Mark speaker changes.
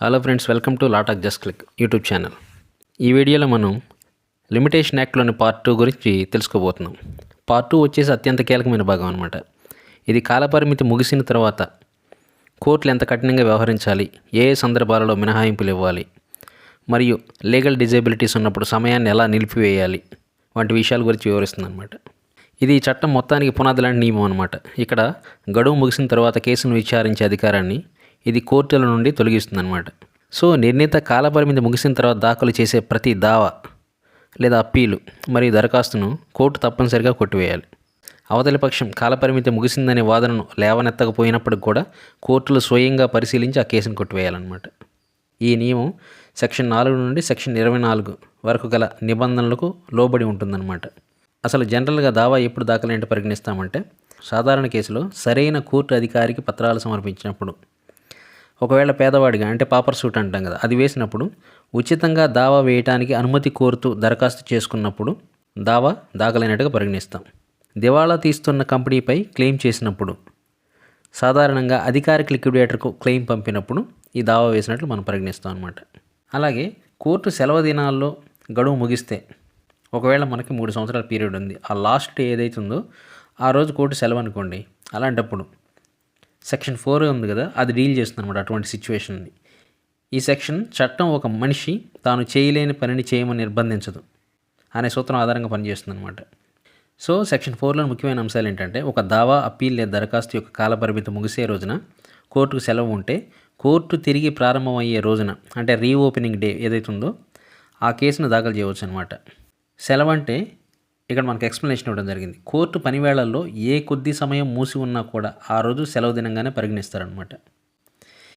Speaker 1: Hello friends, welcome to లాటాక్ just click YouTube channel. ఈ వీడియోలో మనం లిమిటేషన్ యాక్ట్లోని పార్ట్ 2 గురించి తెలుసుకోబోతున్నాం. పార్ట్ 2 వచ్చేసి అత్యంత కీలకమైన భాగం అనమాట. ఇది కాలపరిమితి ముగిసిన తర్వాత కోర్టులు ఎంత కఠినంగా వ్యవహరించాలి, ఏ సందర్భాలలో మినహాయింపులు ఇవ్వాలి, మరియు లీగల్ డిజేబిలిటీస్ ఉన్నప్పుడు సమయాన్ని ఎలా నిలిపివేయాలి వంటి విషయాల గురించి వివరిస్తుంది అనమాట. ఇది ఈ చట్టం మొత్తానికి పునాది లాంటి నియమం అనమాట. ఇక్కడ గడువు ముగిసిన తర్వాత కేసును విచారించే అధికారాన్ని ఇది కోర్టుల నుండి తొలగిస్తుందన్నమాట. సో నిర్ణీత కాలపరిమితి ముగిసిన తర్వాత దాఖలు చేసే ప్రతి దావా లేదా అప్పీలు మరియు దరఖాస్తును కోర్టు తప్పనిసరిగా కొట్టివేయాలి. అవతలి పక్షం కాలపరిమితి ముగిసిందనే వాదనను లేవనెత్తకపోయినప్పటికి కూడా కోర్టులు స్వయంగా పరిశీలించి ఆ కేసును కొట్టివేయాలన్నమాట. ఈ నియమం సెక్షన్ 4 నుండి సెక్షన్ 24 వరకు గల నిబంధనలకు లోబడి ఉంటుందన్నమాట. అసలు జనరల్గా దావా ఎప్పుడు దాఖలైనట్టు పరిగణిస్తామంటే, సాధారణ కేసులో సరైన కోర్టు అధికారికి పత్రాలు సమర్పించినప్పుడు, ఒకవేళ పేదవాడిగా అంటే పాపర్ సూట్ అంటాం కదా, అది వేసినప్పుడు, ఉచితంగా దావా వేయటానికి అనుమతి కోరుతూ దరఖాస్తు చేసుకున్నప్పుడు దావా దాఖలైనట్టుగా పరిగణిస్తాం. దివాళా తీస్తున్న కంపెనీపై క్లెయిమ్ చేసినప్పుడు, సాధారణంగా అధికారిక లిక్విడేటర్కు క్లెయిమ్ పంపినప్పుడు ఈ దావా వేసినట్లు మనం పరిగణిస్తాం అనమాట. అలాగే కోర్టు సెలవు దినాల్లో గడువు ముగిస్తే, ఒకవేళ మనకి 3 సంవత్సరాల పీరియడ్ ఉంది, ఆ లాస్ట్ డే ఏదైతుందో ఆ రోజు కోర్టు సెలవు అనుకోండి, అలాంటప్పుడు సెక్షన్ 4 ఉంది కదా, అది డీల్ చేస్తుంది అనమాట అటువంటి సిచ్యువేషన్ని. ఈ సెక్షన్ చట్టం ఒక మనిషి తాను చేయలేని పనిని చేయమని నిర్బంధించదు అనే సూత్రం ఆధారంగా పనిచేస్తుంది అనమాట. సో సెక్షన్ 4లో ముఖ్యమైన అంశాలు ఏంటంటే, ఒక దావా, అప్పీల్ లేదా దరఖాస్తు యొక్క కాలపరిమితి ముగిసే రోజున కోర్టుకు సెలవు ఉంటే, కోర్టు తిరిగి ప్రారంభమయ్యే రోజున అంటే రీఓపెనింగ్ డే ఏదైతుందో ఆ కేసును దాఖలు చేయవచ్చు అనమాట. సెలవు అంటే ఇక్కడ మనకు ఎక్స్ప్లెనేషన్ ఇవ్వడం జరిగింది. కోర్టు పనివేళల్లో ఏ కొద్ది సమయం మూసి ఉన్నా కూడా ఆ రోజు సెలవు దినంగానే పరిగణిస్తారనమాట.